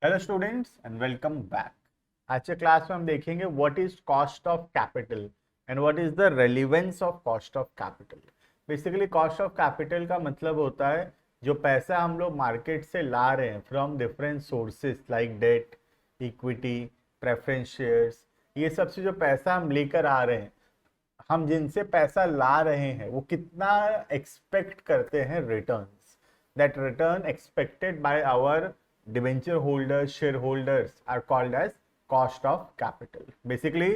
Hello students and welcome back. आज के class में हम देखेंगे what is cost of capital and what is the relevance of cost of capital. Basically cost of capital का मतलब होता है जो पैसा हम लोग मार्केट से ला रहे हैं from different sources like debt, equity, preference shares. ये सब से जो पैसा हम लेकर आ रहे हैं, हम जिनसे पैसा ला रहे हैं वो कितना एक्सपेक्ट करते हैं returns. That return expected by our debenture holders, share holders are called as cost of capital. Basically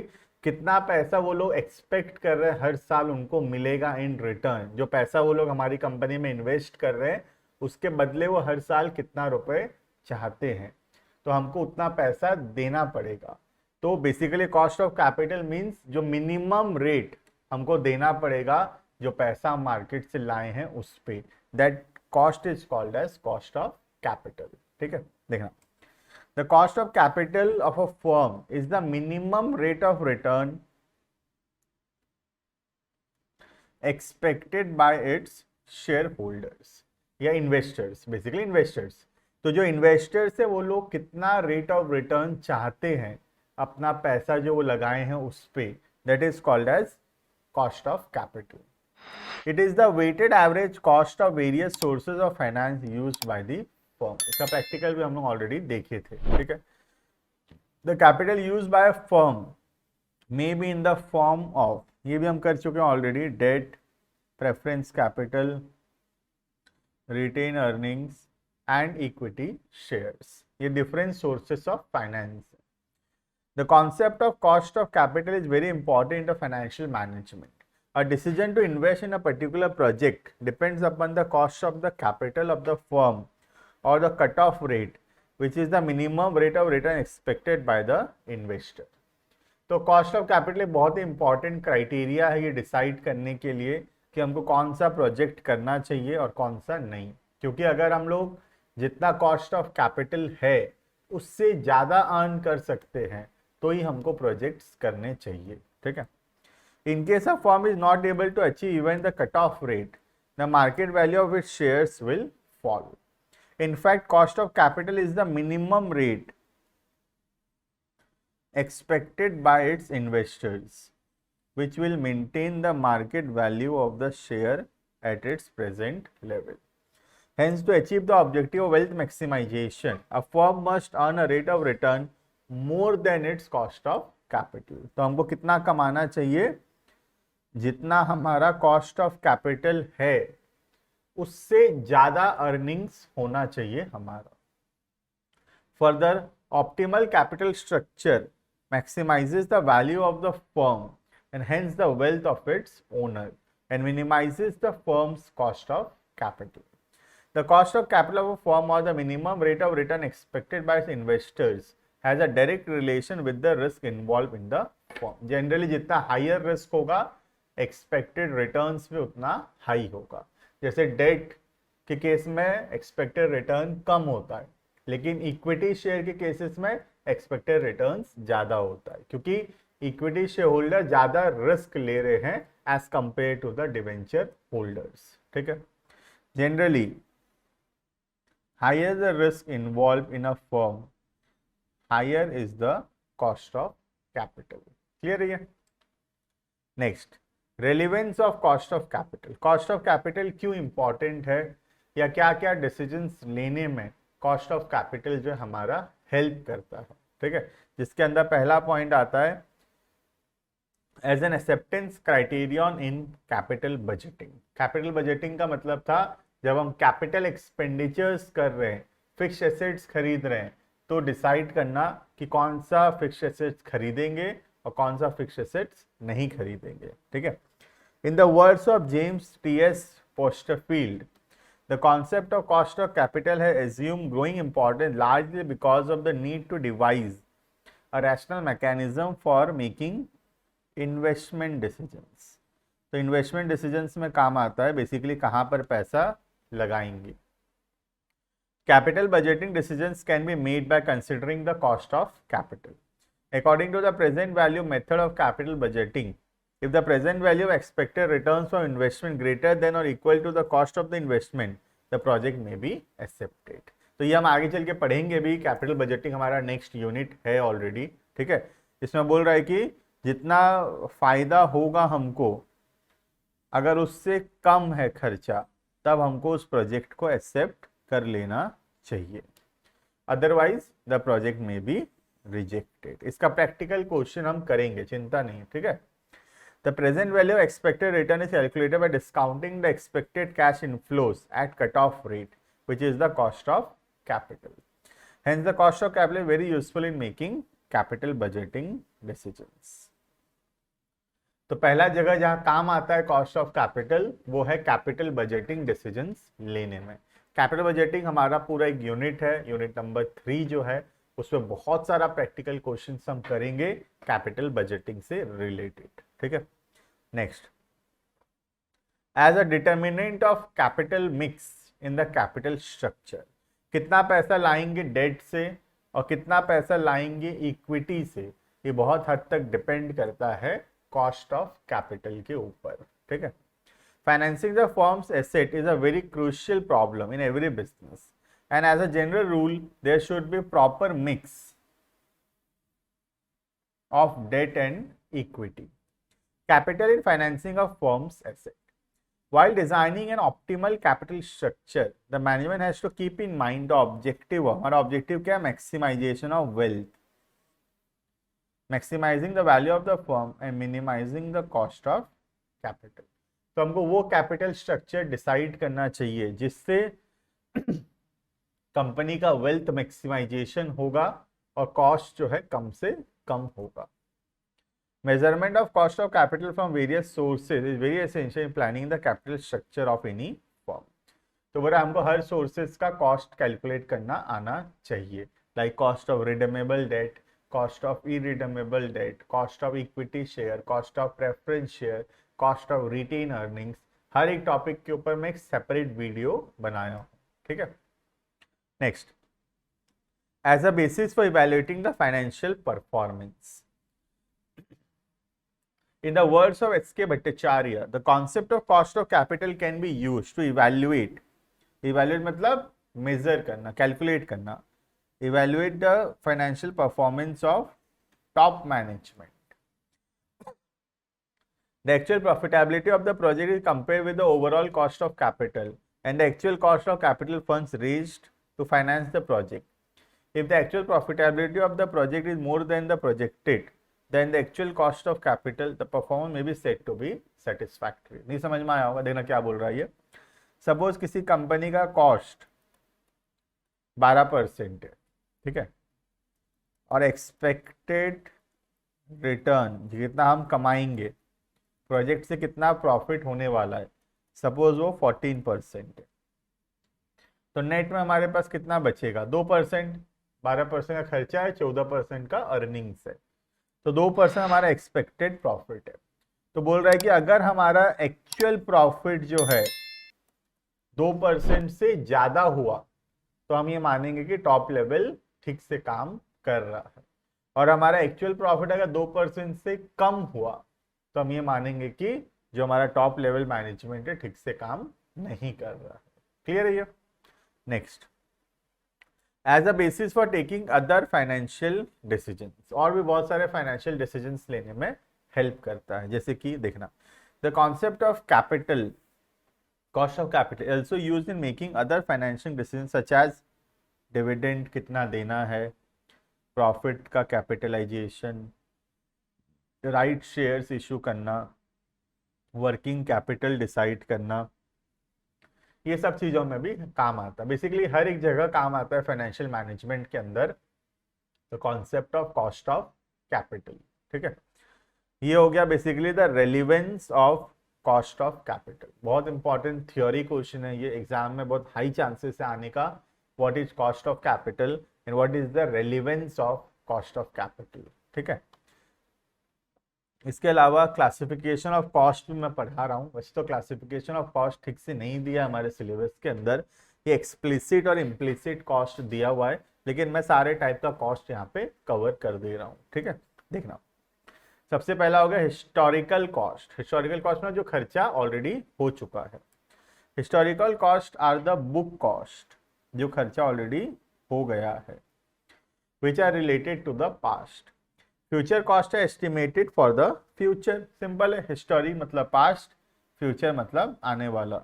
कितना पैसा वो लोग एक्सपेक्ट कर रहे हैं हर साल उनको मिलेगा इन रिटर्न। जो पैसा वो लोग हमारी कंपनी में इन्वेस्ट कर रहे हैं उसके बदले वो हर साल कितना रुपए चाहते हैं, तो हमको उतना पैसा देना पड़ेगा। तो basically cost of capital means जो मिनिमम रेट हमको देना पड़ेगा जो पैसा हम मार्केट से लाए हैं उस पे, that cost is called as cost of capital. ठीक है, देखना, the cost of capital of a firm is the minimum rate of return expected by its share holders या इन्वेस्टर्स। बेसिकली इन्वेस्टर्स, तो जो इन्वेस्टर्स है वो लोग कितना रेट ऑफ रिटर्न चाहते हैं अपना पैसा जो वो लगाए हैं उस पे, that is called as cost of capital. It is the weighted average cost of various sources of finance used by the firm. इसका प्रैक्टिकल भी हम लोग ऑलरेडी देखे थे। ठीक है, the capital used by a firm may be in the form of, ये भी हम कर चुके हैं already, debt, preference capital, retained earnings and equity shares. ये different sources of finance. The concept of cost of capital is very important in financial management. A decision to invest in a particular project depends upon the cost of the capital of the firm or the cutoff rate, which is the minimum rate of return expected by the investor. तो cost of capital एक बहुत ही important criteria है ये decide करने के लिए कि हमको कौन सा प्रोजेक्ट करना चाहिए और कौन सा नहीं। क्योंकि अगर हम लोग जितना कॉस्ट ऑफ कैपिटल है उससे ज़्यादा अर्न कर सकते हैं तो ही हमको प्रोजेक्ट्स करने चाहिए। ठीक है, in case a firm is not able to achieve even the cut off rate, the market value of its shares will fall. In fact cost of capital is the minimum rate expected by its investors, which will maintain the market value of the share at its present level. Hence, to achieve the objective of wealth maximization, a firm must earn a rate of return more than its cost of capital. तो हमको कितना कमाना चाहिए? जितना हमारा cost of capital है उससे ज्यादा अर्निंग्स होना चाहिए हमारा। Further, optimal capital structure maximizes the value of the firm and hence the wealth of its owner and minimizes the firm's cost of capital. The cost of capital of a firm or the minimum rate of return expected by its investors has a direct relation with the risk involved in the firm. Generally जितना higher risk होगा expected returns भी उतना high होगा। जैसे date के case में expected return कम होता है, लेकिन इक्विटी शेयर के केसेस में एक्सपेक्टेड रिटर्न्स ज्यादा होता है क्योंकि इक्विटी शेयर होल्डर ज्यादा रिस्क ले रहे हैं as compare to the debenture holders. ठीक है, generally higher the risk involve in a firm, higher is the cost of capital. Clear है? Next, relevance of cost of capital. Cost of capital क्यों important है या क्या क्या decisions लेने में कॉस्ट ऑफ कैपिटल जो हमारा हेल्प करता है। ठीक है, जिसके अंदर पहला पॉइंट आता है as an acceptance criterion in capital budgeting. Capital budgeting का मतलब था जब हम कैपिटल एक्सपेंडिचर्स कर रहे हैं, फिक्स्ड एसेट्स खरीद रहे हैं, तो डिसाइड करना कि कौन सा फिक्स्ड एसेट्स खरीदेंगे और कौन सा फिक्स्ड एसेट्स नहीं खरीदेंगे। ठीक है, in the words of James T S. Porterfield, the concept of cost of capital has assumed growing importance largely because of the need to devise a rational mechanism for making investment decisions. तो investment decisions में काम आता है basically कहाँ पर पैसा लगाएंगे। Capital budgeting decisions can be made by considering the cost of capital. According to the present value method of capital budgeting, if the present value of expected returns from investment greater than or equal to the cost of the investment, the project may be accepted. तो ये हम आगे चल के पढ़ेंगे भी, capital budgeting हमारा next unit है ऑलरेडी, ठीक है। इसमें बोल रहा है कि जितना फायदा होगा हमको, अगर उससे कम है खर्चा, तब हमको उस प्रोजेक्ट को एक्सेप्ट कर लेना चाहिए, अदरवाइज द प्रोजेक्ट में बी रिजेक्टेड। इसका प्रैक्टिकल क्वेश्चन हम करेंगे, चिंता नहीं, ठीक है। The present value of expected return is calculated by discounting the expected cash inflows at cut off rate which is the cost of capital. Hence the cost of capital very useful in making capital budgeting decisions. तो पहला जगह जहां काम आता है cost of capital, वो है capital budgeting decisions लेने में। कैपिटल बजटिंग हमारा पूरा एक यूनिट है, यूनिट नंबर 3 जो है, उसमें बहुत सारा प्रैक्टिकल क्वेश्चंस हम करेंगे कैपिटल बजटिंग से रिलेटेड, ठीक है। Next, as a determinant of capital mix in the capital structure, कितना पैसा लाएंगे डेट से और कितना पैसा लाएंगे इक्विटी से, ये बहुत हद तक डिपेंड करता है कॉस्ट ऑफ कैपिटल के ऊपर, ठीक है। Financing the firms asset is a very crucial problem in every business and as a general rule there should be proper mix of debt and equity capital in financing of firms asset. While designing an optimal capital structure, the management has to keep in mind the objective, हमारा objective क्या है, maximization of wealth, maximizing the value of the firm and minimizing the cost of capital. तो हमको वो capital structure decide करना चाहिए जिससे company का वेल्थ मैक्सिमाइजेशन होगा और कॉस्ट जो है कम से कम होगा। Measurement of cost of capital from various sources is very essential in planning the capital structure of any firm. तो बोला हमको हर सोर्सेज का कॉस्ट कैलकुलेट करना आना चाहिए, like cost of redeemable debt, cost of irredeemable debt, cost of equity share, cost of preference share, cost of retained earnings. हर एक टॉपिक के ऊपर मैं एक सेपरेट वीडियो बनाया हूँ, ठीक है। Next, as a basis for evaluating the financial performance. In the words of S.K. Bhattacharya, the concept of cost of capital can be used to evaluate. Evaluate मतलब measure करना, calculate करना. Evaluate the financial performance of top management. The actual profitability of the project is compared with the overall cost of capital and the actual cost of capital funds raised to finance the project. If the actual profitability of the project is more than the projected, then the actual cost of capital, the performance may be said to be satisfactory. नहीं समझ में आया होगा, देखना क्या बोल रहा है ये। सपोज किसी कंपनी का कॉस्ट 12% है, ठीक है, और एक्सपेक्टेड रिटर्न जितना हम कमाएंगे, प्रोजेक्ट से कितना प्रॉफिट होने वाला है, सपोज वो 14% है, तो नेट में हमारे पास कितना बचेगा, 2%। 12% का खर्चा है, 14% का अर्निंग्स है, तो 2% हमारा एक्सपेक्टेड प्रॉफिट है। तो बोल रहा है कि अगर हमारा एक्चुअल प्रॉफिट जो है 2% से ज्यादा हुआ, तो हम ये मानेंगे कि टॉप लेवल ठीक से काम कर रहा है, और हमारा एक्चुअल प्रॉफिट अगर 2% से कम हुआ, तो हम ये मानेंगे कि जो हमारा टॉप लेवल मैनेजमेंट है ठीक से काम नहीं कर रहा है। क्लियर है ये? Next, as a basis for taking other financial decisions, और भी बहुत सारे फाइनेंशियल डिसीजंस लेने में हेल्प करता है, जैसे कि देखना, the concept of capital, cost of capital also used in making other financial decisions such as dividend कितना देना है, प्रॉफिट का कैपिटलाइजेशन, राइट शेयर्स इशू करना, वर्किंग कैपिटल डिसाइड करना, ये सब चीजों में भी काम आता है। बेसिकली हर एक जगह काम आता है फाइनेंशियल मैनेजमेंट के अंदर the concept of cost of capital, ठीक है। ये हो गया basically the relevance of cost of capital. बहुत इंपॉर्टेंट थियोरी क्वेश्चन है ये, एग्जाम में बहुत हाई चांसेस है आने का। What is cost of capital and what is the relevance of cost of capital, ठीक है। इसके अलावा क्लासिफिकेशन ऑफ कॉस्ट भी मैं पढ़ा रहा हूँ। वैसे तो क्लासिफिकेशन ऑफ कॉस्ट ठीक से नहीं दिया हमारे सिलेबस के अंदर, ये एक्सप्लिसिट और इम्प्लिसिट कॉस्ट दिया हुआ है, लेकिन मैं सारे टाइप का कॉस्ट यहाँ पे कवर कर दे रहा हूँ, ठीक है। देखना, सबसे पहला हो गया हिस्टोरिकल कॉस्ट। हिस्टोरिकल कॉस्ट में जो खर्चा ऑलरेडी हो चुका है। Historical cost are the book cost जो खर्चा ऑलरेडी हो गया है, which are related to the past. Future cost है estimated for the future, simple है, हिस्टोरी मतलब पास्ट, फ्यूचर मतलब आने वाला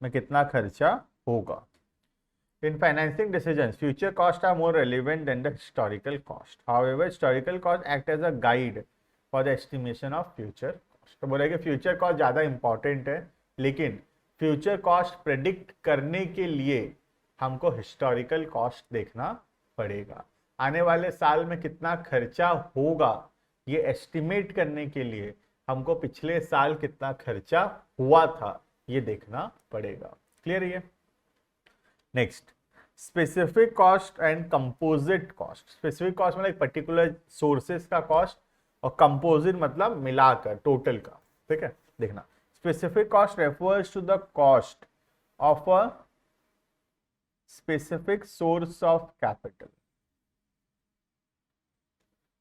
में कितना खर्चा होगा। In financing decisions, future costs are more relevant than the historical cost. However, historical costs act as a guide for the estimation of future cost. तो बोलेंगे फ्यूचर कॉस्ट ज़्यादा इंपॉर्टेंट है, लेकिन फ्यूचर कॉस्ट प्रेडिक्ट करने के लिए हमको historical cost देखना पड़ेगा। आने वाले साल में कितना खर्चा होगा ये एस्टिमेट करने के लिए हमको पिछले साल कितना खर्चा हुआ था ये देखना पड़ेगा। क्लियर है? Next, specific cost and composite cost. Specific cost मतलब एक पर्टिकुलर सोर्सेस का कॉस्ट, और कंपोजिट मतलब मिलाकर टोटल का। ठीक है, देखना, specific cost refers to the cost of a specific source of capital,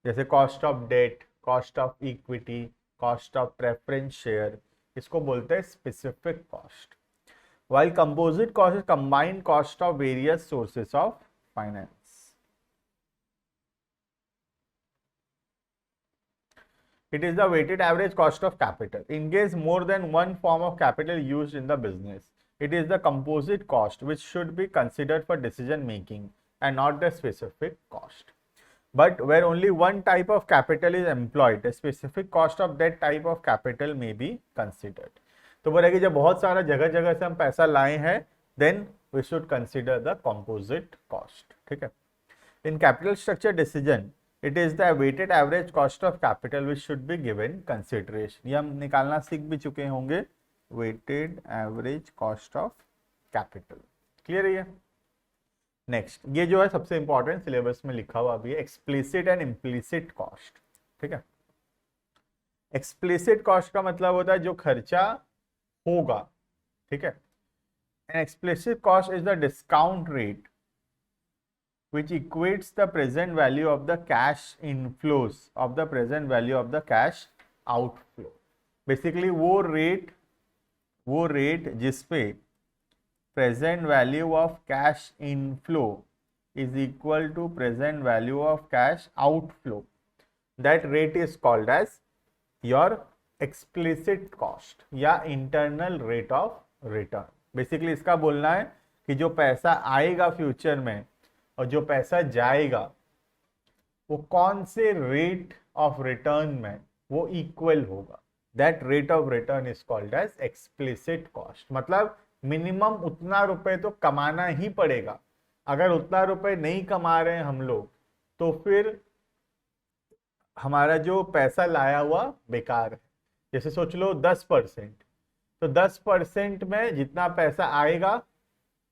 जैसे cost of debt, cost of equity, cost of preference share, इसको बोलते हैं specific cost. while composite cost is combined cost of various sources of finance. It is the weighted average cost of capital. In case more than one form of capital used in the business, it is the composite cost which should be considered for decision making and not the specific cost. But where only one type of capital is employed, the specific cost of that type of capital may be considered. तो बोलेगी जब बहुत सारा जगह जगह से हम पैसा लाए हैं, then we should consider the composite cost. ठीक है, in capital structure decision it is the weighted average cost of capital which should be given consideration. ये हम निकालना सीख भी चुके होंगे, weighted average cost of capital. Clear है? नेक्स्ट, ये जो है सबसे इंपॉर्टेंट सिलेबस में लिखा हुआ भी है, एक्सप्लिसिट एंड इम्प्लिसिट कॉस्ट। ठीक है, एक्सप्लिसिट कॉस्ट का मतलब होता है जो खर्चा होगा। ठीक है, an explicit cost is the discount rate which equates the present value of the cash inflows of the present value of the cash outflow। Basically वो रेट जिसपे present value of cash inflow is equal to present value of cash outflow, that rate is called as your explicit cost या internal rate of return। Basically इसका बोलना है कि जो पैसा आएगा फ्यूचर में और जो पैसा जाएगा वो कौन से रेट ऑफ रिटर्न में वो इक्वल होगा, that rate of return is called as explicit cost. मतलब मिनिमम उतना रुपए तो कमाना ही पड़ेगा, अगर उतना रुपए नहीं कमा रहे हैं हम लोग तो फिर हमारा जो पैसा लाया हुआ बेकार है। जैसे सोच लो 10%, तो 10% में जितना पैसा आएगा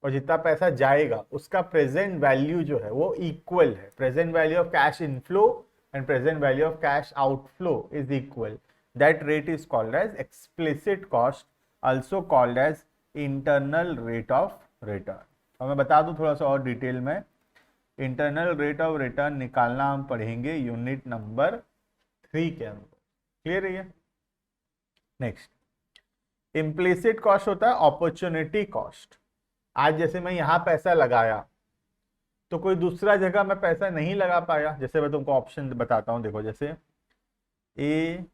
और जितना पैसा जाएगा उसका प्रेजेंट वैल्यू जो है वो इक्वल है। Present value of cash inflow and present value of cash outflow is equal, that rate is called as explicit cost, also called as internal rate of return. और मैं बता दूं थोड़ा सा और डिटेल में, इंटरनल रेट ऑफ रिटर्न निकालना हम पढ़ेंगे यूनिट नंबर 3 के अंदर। क्लियर है ये? नेक्स्ट, इम्प्लिसिट कॉस्ट होता है अपॉर्चुनिटी कॉस्ट। आज जैसे मैं यहाँ पैसा लगाया तो कोई दूसरा जगह मैं पैसा नहीं लगा पाया। जैसे मैं तुमको ऑप्शन बताता हूँ, देखो जैसे ए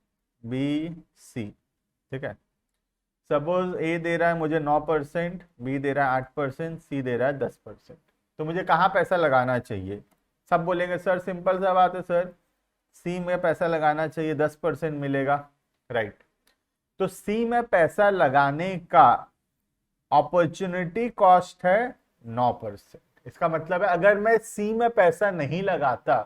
बी सी। ठीक है, सपोज ए दे रहा है मुझे 9%, बी दे रहा है 8%, सी दे रहा है 10%। तो मुझे कहाँ पैसा लगाना चाहिए? सब बोलेंगे सर सिंपल सा बात है सर, सी में पैसा लगाना चाहिए, 10% मिलेगा। राइट, तो सी में पैसा लगाने का अपॉर्चुनिटी कॉस्ट है 9%। इसका मतलब है अगर मैं सी में पैसा नहीं लगाता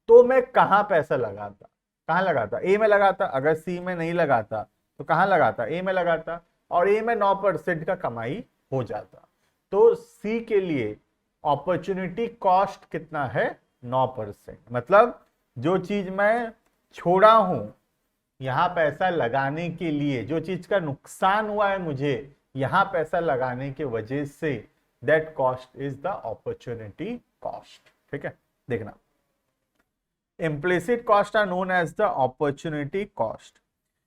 तो मैं कहां पैसा लगाता? कहां लगाता? ए में लगाता। अगर सी में नहीं लगाता तो कहां लगाता? ए में लगाता, और ए में 9% का कमाई हो जाता। तो सी के लिए अपॉर्चुनिटी कॉस्ट कितना है? 9%। मतलब जो चीज मैं छोड़ा हूं यहां पैसा लगाने के लिए, जो चीज का नुकसान हुआ है मुझे यहां पैसा लगाने के वजह से, that cost is the opportunity cost. ठीक है, देखना, implicit costs are known as the opportunity cost.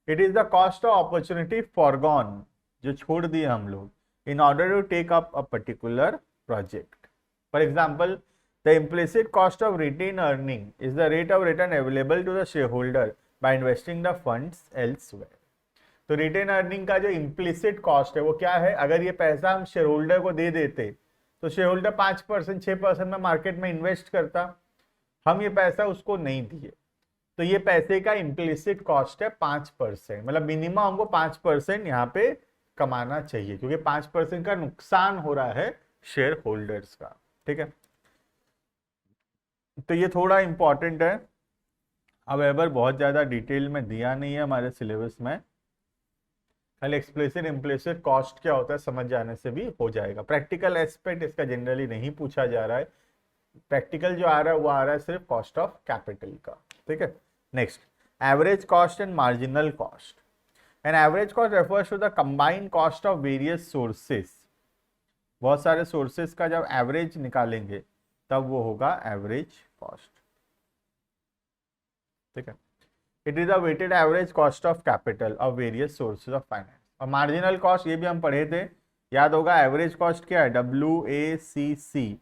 It is the cost of opportunity forgone, जो छोड़ दिए हम लोग, in order to take up a particular project. For example, the implicit cost of retained earning is the rate of return available to the shareholder by investing the funds elsewhere. तो retain earning का जो implicit cost है वो क्या है, अगर ये पैसा हम शेयर होल्डर को दे देते तो शेयर होल्डर 5% 6% में मार्केट में इन्वेस्ट करता, हम ये पैसा उसको नहीं दिए, तो ये पैसे का इम्प्लिसिट कॉस्ट है 5%, मतलब मिनिमम हमको 5% यहाँ पे कमाना चाहिए, क्योंकि 5% का नुकसान हो रहा है शेयर होल्डर्स का। ठीक है, तो ये थोड़ा इंपॉर्टेंट है। अब एवर बहुत ज़्यादा डिटेल में दिया नहीं है हमारे सिलेबस में, खाली एक्सप्लिसिट इम्प्लिसिट कॉस्ट क्या होता है समझ जाने से भी हो जाएगा। प्रैक्टिकल एस्पेक्ट इसका जनरली नहीं पूछा जा रहा है, प्रैक्टिकल जो आ रहा है वो आ रहा है सिर्फ कॉस्ट ऑफ कैपिटल का। ठीक है, next, average cost and marginal cost. An average cost refers to the combined cost of various sources. बहुत सारे सोर्सेस का जब एवरेज निकालेंगे तब वो होगा एवरेज कॉस्ट। ठीक है, it is the weighted average cost of capital of various sources of finance. और मार्जिनल कॉस्ट ये भी हम पढ़े थे, याद होगा, एवरेज कॉस्ट क्या है, WACC,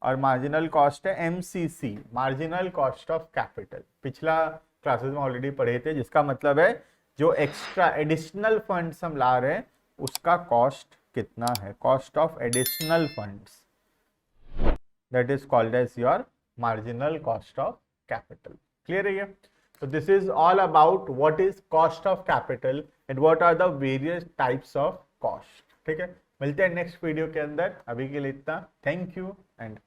और मार्जिनल कॉस्ट है MCC, marginal cost of capital. पिछला क्लासेस में ऑलरेडी पढ़े थे, जिसका मतलब है जो एक्स्ट्रा एडिशनल फंड्स हम ला रहे हैं उसका कॉस्ट कितना है, cost of additional funds, that is called as your marginal cost of capital. Clear है ये? So this is all about what is cost of capital and what are the various types of cost. ठीक है, मिलते हैं next video के अंदर, अभी के लिए इतना, थैंक यू एंड